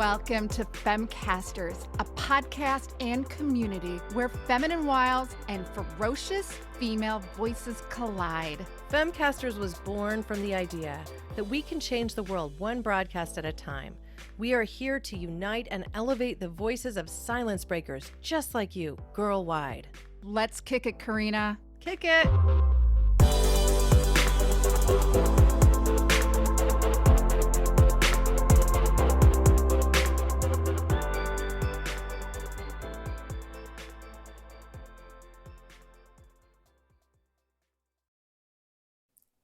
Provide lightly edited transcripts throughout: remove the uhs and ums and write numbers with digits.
welcome to Femcasters, a podcast and community where feminine wiles and ferocious female voices collide. Femcasters was born from the idea that we can change the world one broadcast at a time. We are here to unite and elevate the voices of silence breakers just like you, girl-wide. Let's kick it, Karina. Kick it!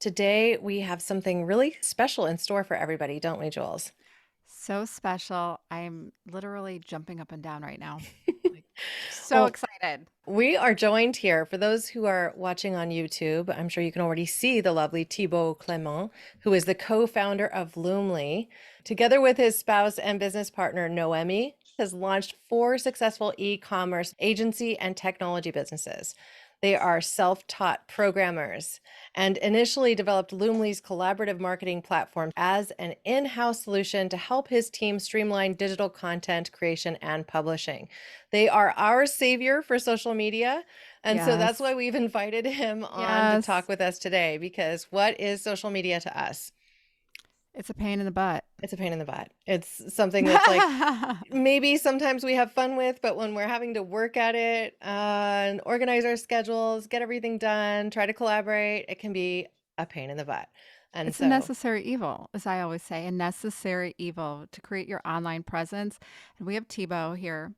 Today, we have something really special in store for everybody, don't we, Jules? So special. I'm literally jumping up and down right now. So excited. We are joined here, for those who are watching on YouTube, I'm sure you can already see the lovely Thibaud Clement, who is the co-founder of Loomly. Together with his spouse and business partner, Noemie, has launched 4 successful e-commerce agency and technology businesses. They are self-taught programmers and initially developed Loomly's collaborative marketing platform as an in-house solution to help his team streamline digital content creation and publishing. They are our savior for social media. And so that's why we've invited him on to talk with us today, because what is social media to us? It's a pain in the butt. It's a pain in the butt. It's something that's like maybe sometimes we have fun with, but when we're having to work at it and organize our schedules, get everything done, try to collaborate, it can be a pain in the butt. And it's a necessary evil, as I always say, a necessary evil to create your online presence. And we have Thibaud here.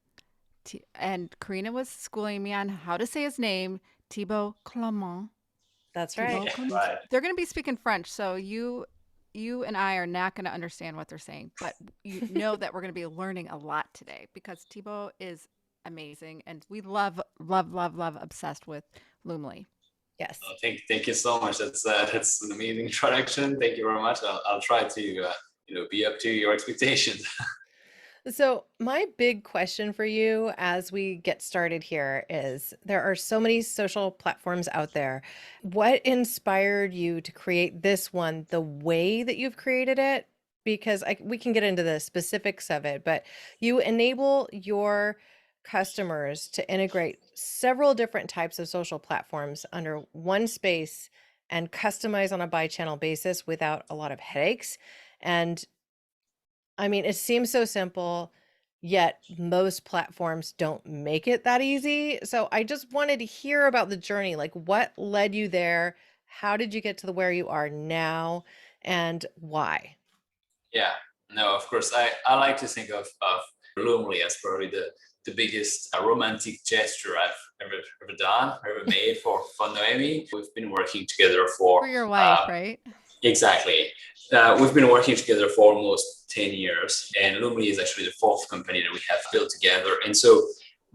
And Karina was schooling me on how to say his name, Thibaud Clement. That's right. Right. They're going to be speaking French, so you and I are not going to understand what they're saying, but you know that we're going to be learning a lot today because Thibaud is amazing and we love, obsessed with Loomly. Yes. Thank you so much. That's an amazing introduction. Thank you very much. I'll try to be up to your expectations. So my big question for you as we get started here is there are so many social platforms out there. What inspired you to create this one the way that you've created it? Because we can get into the specifics of it, but you enable your customers to integrate several different types of social platforms under one space and customize on a by-channel basis without a lot of headaches. And I mean, it seems so simple, yet most platforms don't make it that easy. So I just wanted to hear about the journey. Like, what led you there? How did you get to where you are now, and why? Yeah, no, of course. I like to think of Loomly as probably the biggest romantic gesture I've ever done, ever made for Noemie. We've been working together for your wife, right? Exactly. We've been working together for almost 10 years, and Loomly is actually the 4th company that we have built together. And so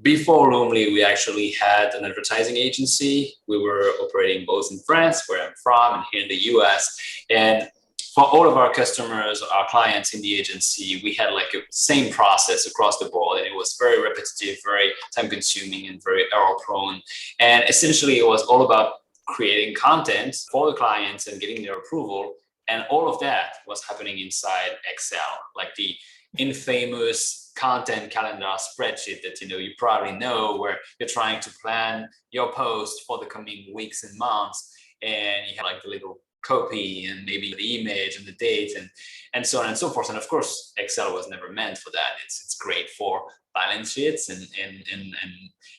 before Loomly, we actually had an advertising agency. We were operating both in France, where I'm from, and here in the US. And for all of our customers, our clients in the agency, we had like a same process across the board. And it was very repetitive, very time consuming, and very error prone. And essentially, it was all about creating content for the clients and getting their approval. And all of that was happening inside Excel, like the infamous content calendar spreadsheet that you probably know, where you're trying to plan your post for the coming weeks and months, and you have like the little copy and maybe the image and the date and so on and so forth. And of course, Excel was never meant for that. It's great for balance sheets and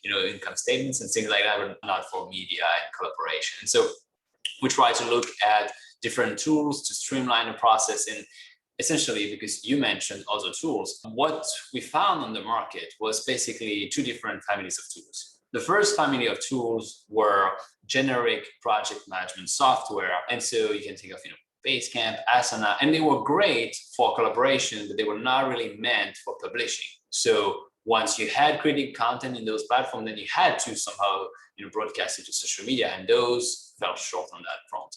income statements and things like that, but not for media and collaboration. And so we try to look at different tools to streamline the process. And essentially, because you mentioned other tools, what we found on the market was basically 2 different families of tools. The first family of tools were generic project management software. And so you can think of, Basecamp, Asana, and they were great for collaboration, but they were not really meant for publishing. So once you had created content in those platforms, then you had to somehow, broadcast it to social media, and those fell short on that front.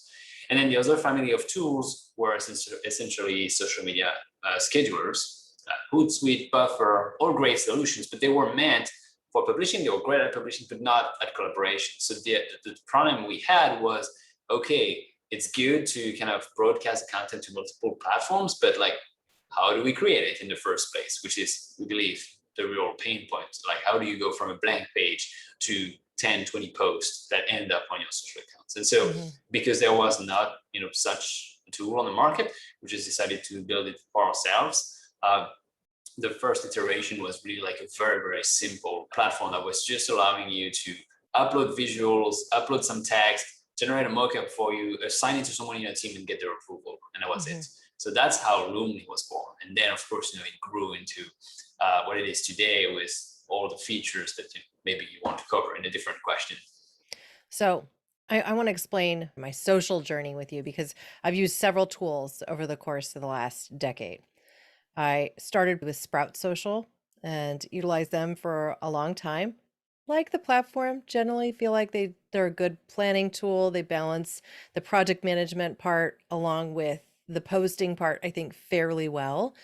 And then the other family of tools were essentially social media schedulers, Hootsuite, Buffer, all great solutions, but they were meant for publishing. They were great at publishing, but not at collaboration. So the problem we had was, okay, it's good to kind of broadcast the content to multiple platforms, but like how do we create it in the first place, which is, we believe, the real pain point. Like, how do you go from a blank page to 10, 20 posts that end up on your social accounts? And so because there was not, such a tool on the market, we just decided to build it for ourselves. The first iteration was really like a very, very simple platform that was just allowing you to upload visuals, upload some text, generate a mockup for you, assign it to someone in your team, and get their approval. And that was it. So that's how Loomly was born. And then, of course, it grew into what it is today with all the features that maybe you want to cover in a different question. So I want to explain my social journey with you, because I've used several tools over the course of the last decade. I started with Sprout Social and utilized them for a long time. Like the platform, generally feel like they're a good planning tool. They balance the project management part along with the posting part, I think, fairly well,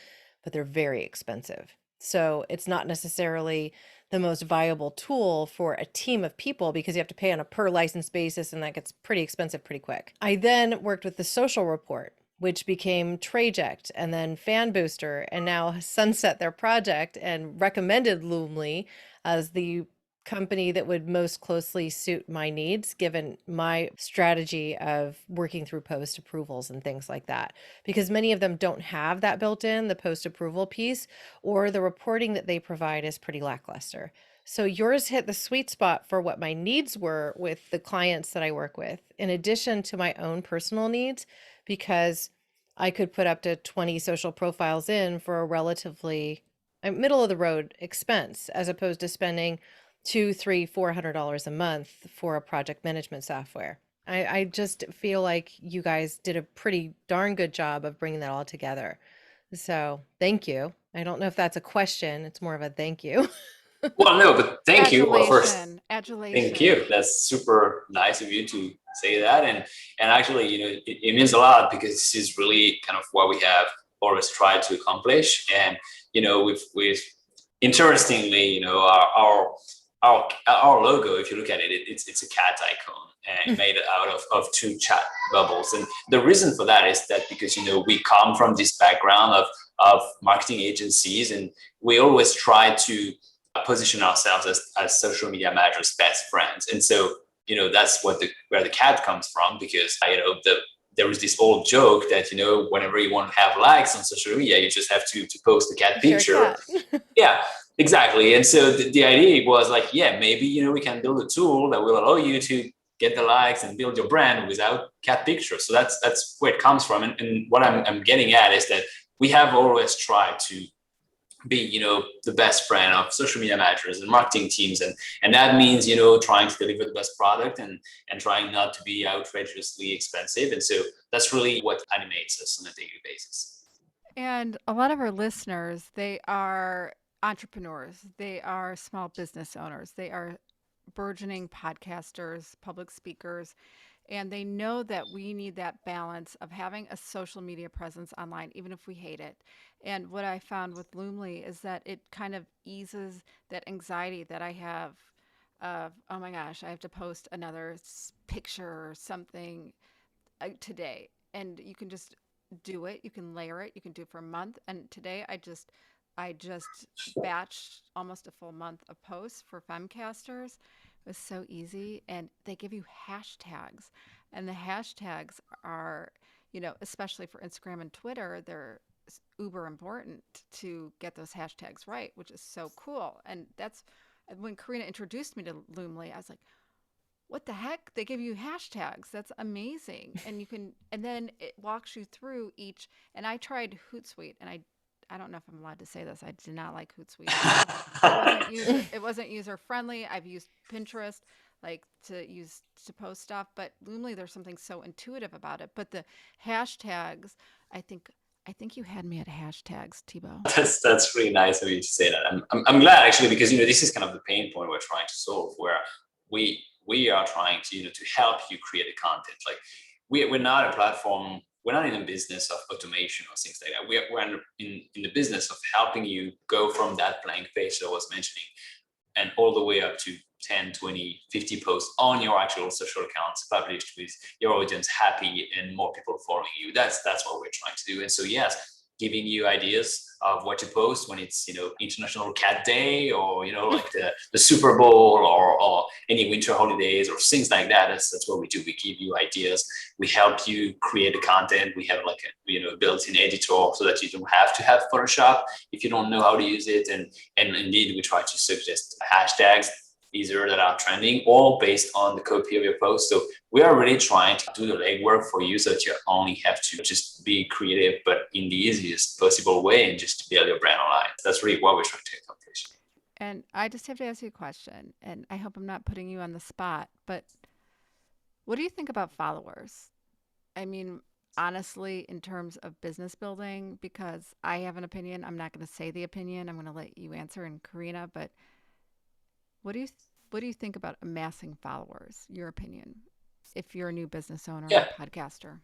but they're very expensive. So it's not necessarily the most viable tool for a team of people, because you have to pay on a per license basis, and that gets pretty expensive pretty quick. I then worked with the Social Report, which became Traject and then Fan Booster, and now sunset their project and recommended Loomly as the company that would most closely suit my needs, given my strategy of working through post approvals and things like that, because many of them don't have that built in, the post approval piece, or the reporting that they provide is pretty lackluster. So yours hit the sweet spot for what my needs were with the clients that I work with, in addition to my own personal needs, because I could put up to 20 social profiles in for a relatively middle of the road expense, as opposed to spending $200, $300, $400 a month for a project management software. I just feel like you guys did a pretty darn good job of bringing that all together. So thank you. I don't know if that's a question. It's more of a thank you. Well, no, but thank you. Well, first, Adulation. thank you. That's super nice of you to say that. And actually, it means a lot, because this is really kind of what we have always tried to accomplish. And, we've interestingly, our logo, if you look at it, it's a cat icon, and made out of two chat bubbles. And the reason for that is that because, we come from this background of marketing agencies, and we always try to position ourselves as social media managers' best friends. And so, that's where the cat comes from, because, there was this old joke that, whenever you want to have likes on social media, you just have to post a cat picture. Yeah, exactly. And so the idea was like, yeah, maybe, we can build a tool that will allow you to get the likes and build your brand without cat pictures. So that's where it comes from. And what I'm getting at is that we have always tried to be, the best friend of social media managers and marketing teams. And that means, trying to deliver the best product and trying not to be outrageously expensive. And so that's really what animates us on a daily basis. And a lot of our listeners, they are entrepreneurs. They are small business owners. They are burgeoning podcasters, public speakers, and they know that we need that balance of having a social media presence online, even if we hate it. And what I found with Loomly is that it kind of eases that anxiety that I have of, oh my gosh, I have to post another picture or something today. And you can just do it. You can layer it. You can do it for a month. And today I just batched almost a full month of posts for Femcasters. It was so easy, and they give you hashtags, and the hashtags are, especially for Instagram and Twitter, they're uber important to get those hashtags right, which is so cool. And that's when Karina introduced me to Loomly, I was like, what the heck? They give you hashtags. That's amazing. And then it walks you through each. And I tried Hootsuite, and I don't know if I'm allowed to say this. I did not like Hootsuite. It wasn't user friendly. I've used Pinterest to post stuff, but Loomly, there's something so intuitive about it. But the hashtags, I think you had me at hashtags, Thibaud. That's really nice of you to say that. I'm glad, actually, because this is kind of the pain point we're trying to solve, where we are trying to help you create the content. Like we're not a platform. We're not in the business of automation or things like that. We're in the business of helping you go from that blank page that I was mentioning, and all the way up to 10, 20, 50 posts on your actual social accounts published with your audience happy and more people following you. That's what we're trying to do. And so, yes, giving you ideas of what to post when it's, International Cat Day, or, like the Super Bowl, or any winter holidays or things like that. That's what we do. We give you ideas. We help you create the content. We have like a built-in editor so that you don't have to have Photoshop if you don't know how to use it. And indeed, we try to suggest hashtags either that are trending or based on the copy of your post. So we are really trying to do the legwork for you so that you only have to just be creative, but in the easiest possible way, and just build your brand online. That's really what we're trying to accomplish. And I just have to ask you a question, and I hope I'm not putting you on the spot, but what do you think about followers? I mean, honestly, in terms of business building, because I have an opinion, I'm not going to say the opinion. I'm going to let you answer, and Karina, but what do you what do you think about amassing followers? Your opinion, if you're a new business owner or Yeah. podcaster.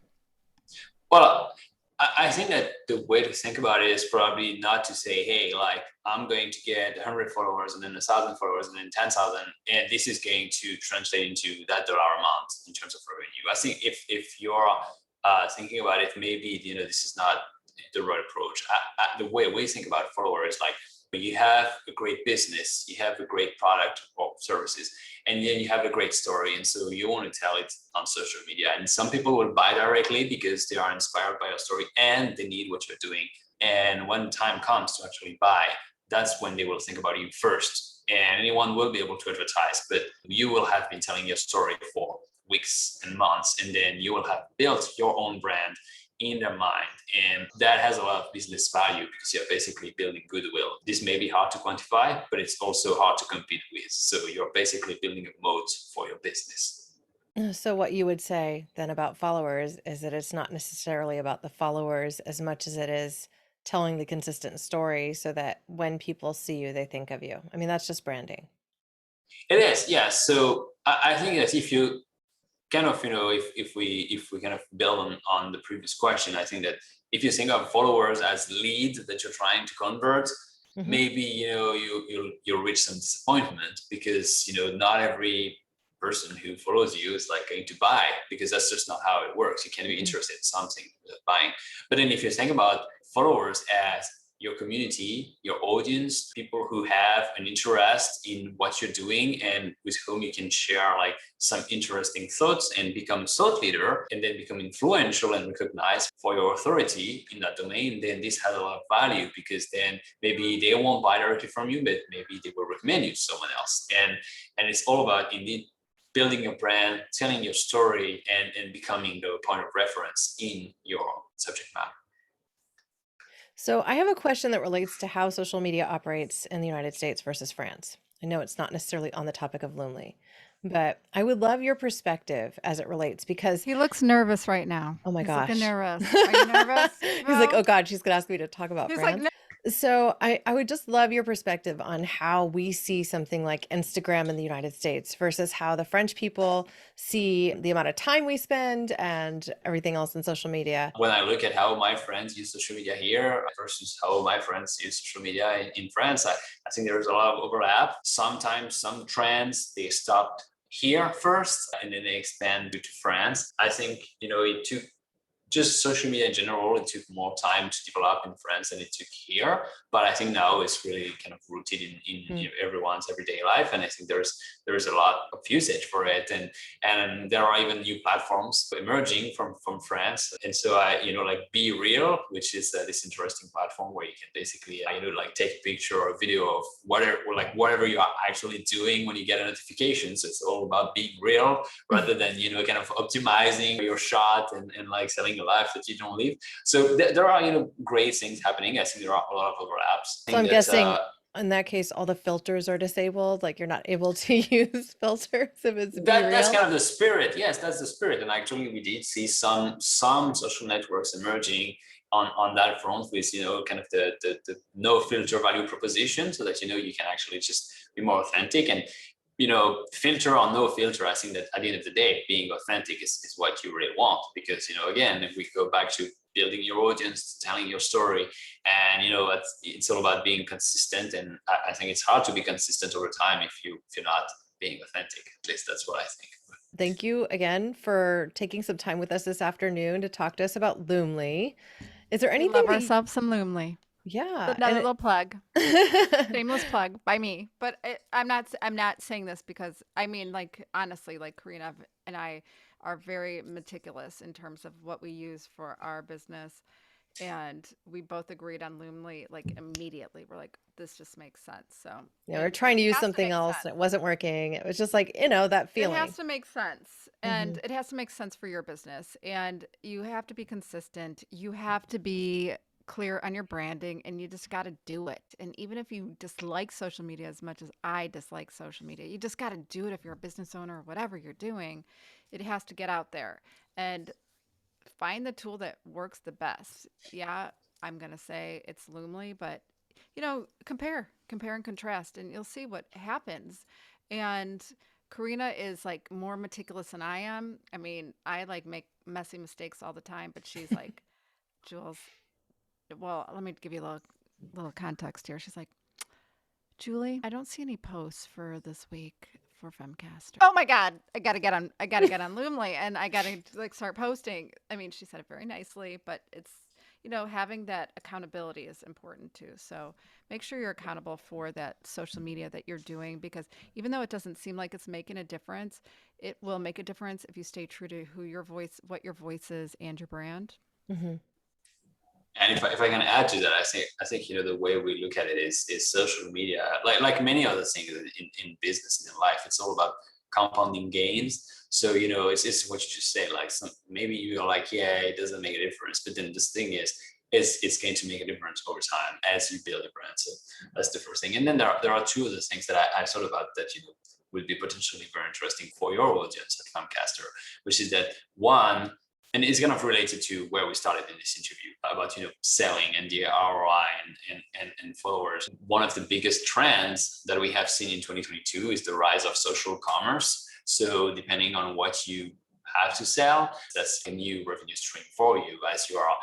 Well, I think that the way to think about it is probably not to say, hey, like I'm going to get 100 followers and then 1,000 followers and then 10,000, and this is going to translate into that dollar amount in terms of revenue. I think if you're thinking about it, maybe this is not the right approach. The way we think about followers, like you have a great business, you have a great product or services, and then you have a great story, and so you want to tell it on social media. And some people will buy directly because they are inspired by your story and they need what you're doing. And when time comes to actually buy, that's when they will think about you first. And anyone will be able to advertise, but you will have been telling your story for weeks and months, and then you will have built your own brand in their mind, and that has a lot of business value because you're basically building goodwill. This may be hard to quantify, but it's also hard to compete with, so you're basically building a moat for your business. So what you would say then about followers is that it's not necessarily about the followers as much as it is telling the consistent story so that when people see you, they think of you. I mean, that's just branding. It is, yeah. So I think that if you kind of, if we kind of build on the previous question, I think that if you think of followers as leads that you're trying to convert, Mhm. maybe you'll reach some disappointment because not every person who follows you is like going to buy, because that's just not how it works. You can be interested in something without buying. But then if you think about followers as your community, your audience, people who have an interest in what you're doing and with whom you can share like some interesting thoughts and become thought leader, and then become influential and recognized for your authority in that domain, then this has a lot of value, because then maybe they won't buy directly from you, but maybe they will recommend you to someone else. And it's all about indeed building your brand, telling your story, and becoming the point of reference in your subject matter. So I have a question that relates to how social media operates in the United States versus France. I know it's not necessarily on the topic of Loomly, but I would love your perspective as it relates because, He looks nervous right now. oh my He's looking gosh. nervous. Are you nervous, He's like, Thibaud? oh God, she's gonna ask me to talk about He's like, France. no. So I would just love your perspective on how we see something like Instagram in the United States versus how the French people see the amount of time we spend and everything else in social media. When I look at how my friends use social media here versus how my friends use social media in France, I think there's a lot of overlap. Sometimes some trends, they stopped here first and then they expand to France. I think, it took just social media in general, it took more time to develop in France than it took here. But I think now it's really kind of rooted in everyone's everyday life. And I think there's a lot of usage for it. And there are even new platforms emerging from France. And so like Be Real, which is this interesting platform where you can basically, like take a picture or a video of whatever you are actually doing when you get a notification. So it's all about being real rather than, kind of optimizing your shot and like selling a life that you don't live. So there are, great things happening. I think there are a lot of overlaps. So I'm guessing in that case, all the filters are disabled. Like you're not able to use filters if it's Be Real. That's kind of the spirit. Yes, that's the spirit. And actually, we did see some social networks emerging on that front with kind of the no filter value proposition, so that you can actually just be more authentic. And filter or no filter, I think that at the end of the day, being authentic is what you really want, because again, if we go back to building your audience, telling your story, and it's all about being consistent. And I think it's hard to be consistent over time if you're not being authentic. At least that's what I think. Thank you again for taking some time with us this afternoon to talk to us about Loomly. Is there We anything love that ourselves some Loomly. yeah. Another And little plug. Shameless plug by me, but I'm not saying this because I mean, like, honestly, like Karina and I are very meticulous in terms of what we use for our business, and we both agreed on Loomly like immediately. We're like, this just makes sense. So we're trying to use has to something make else sense. and it wasn't working. It was just like, that It feeling. has to make sense, hmm and it has to make sense for your business, and you have to be consistent. You have to be clear on your branding, and you just got to do it. And even if you dislike social media as much as I dislike social media, you just got to do it if you're a business owner or whatever you're doing. It has to get out there and find the tool that works the best. Yeah, I'm going to say it's Loomly, but compare and contrast, and you'll see what happens. And Karina is like more meticulous than I am. I mean, I like make messy mistakes all the time, but she's like, Jules, well, let me give you a little context here. She's like, Julie, I don't see any posts for this week for Femcaster. Oh my God, I gotta get on Loomly, and I gotta like start posting. I mean, she said it very nicely, but it's having that accountability is important too. So make sure you're accountable for that social media that you're doing, because even though it doesn't seem like it's making a difference, it will make a difference if you stay true to what your voice is, and your brand. hmm And if I can add to that, I think the way we look at it is social media, like many other things in business and in life, it's all about compounding gains. So it's what you just said. Like maybe you're like, yeah, it doesn't make a difference, but then this thing is it's going to make a difference over time as you build a brand. So that's the first thing. And then there are two other things that I thought about that would be potentially very interesting for your audience at Femcaster, which is that one. And it's kind of related to where we started in this interview about selling and the ROI and followers. One of the biggest trends that we have seen in 2022 is the rise of social commerce. So depending on what you have to sell, that's a new revenue stream for you as you are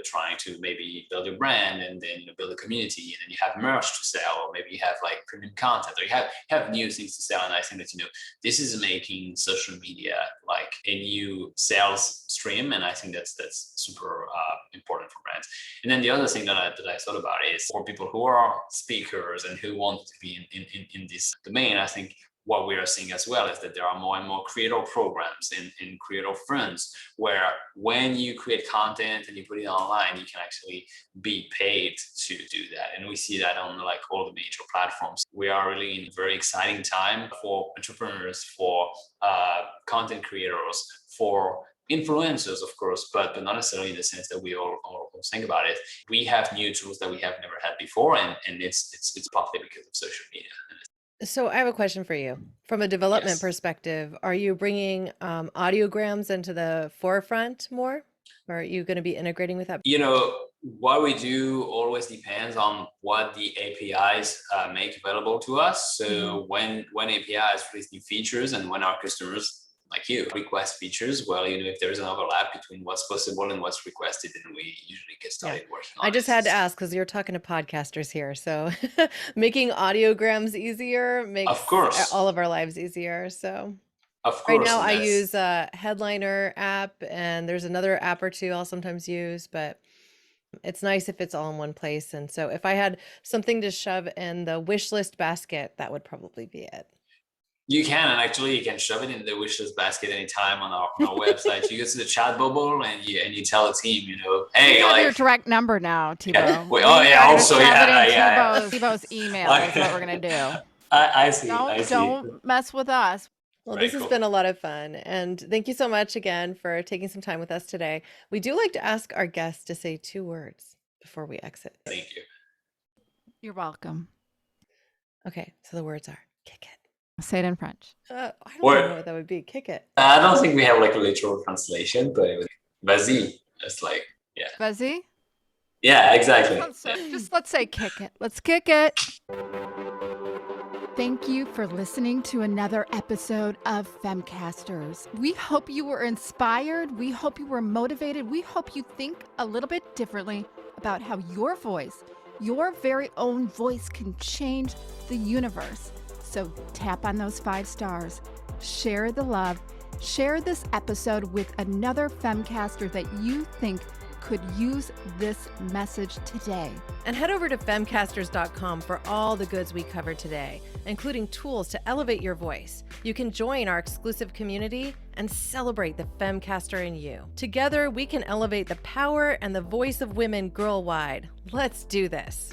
trying to maybe build your brand and then build a community, and then you have merch to sell, or maybe you have like premium content, or you have new things to sell. And I think that this is making social media like a new sales stream, and I think that's super important for brands. And then the other thing that I thought about is for people who are speakers and who want to be in this domain. I think what we are seeing as well is that there are more and more creator programs and creator funds where when you create content and you put it online, you can actually be paid to do that. And we see that on like all the major platforms. We are really in a very exciting time for entrepreneurs, for content creators, for influencers, of course, but not necessarily in the sense that we all think about it. We have new tools that we have never had before, and it's partly because of social media. So I have a question for you. From a development Yes. perspective, are you bringing audiograms into the forefront more? Or are you going to be integrating with that? What we do always depends on what the APIs make available to us. So when APIs release new features and when our customers like you request features, well, if there's an overlap between what's possible and what's requested, then we usually get started working on it. I just had to ask because you're talking to podcasters here. So making audiograms easier makes Of course. all of our lives easier. So Of course. right now I use a Headliner app, and there's another app or two I'll sometimes use, but it's nice if it's all in one place. And so if I had something to shove in the wish list basket, that would probably be it. You can, and actually you can shove it in the wishlist basket anytime on our website. You go to the chat bubble and you tell the team, hey, We have like your direct number now, Thibaud. Yeah. We Oh, are yeah, gonna also, shove yeah, it in yeah. Thibaud's email is what we're gonna do. I see. Don't mess with us. Well, Very this has cool. been a lot of fun. And thank you so much again for taking some time with us today. We do like to ask our guests to say 2 words before we exit. Thank you. You're welcome. Okay, so the words are kick it. Say it in French. I don't even know what that would be. Kick it. I don't think we have like a literal translation, but it was vas-y. It's like, yeah. Vas-y? Yeah, exactly. Just let's say kick it. Let's kick it. Thank you for listening to another episode of Femcasters. We hope you were inspired. We hope you were motivated. We hope you think a little bit differently about how your voice, your very own voice, can change the universe. So tap on those 5 stars, share the love, share this episode with another Femcaster that you think could use this message today. And head over to femcasters.com for all the goods we covered today, including tools to elevate your voice. You can join our exclusive community and celebrate the Femcaster in you. Together, we can elevate the power and the voice of women girl-wide. Let's do this.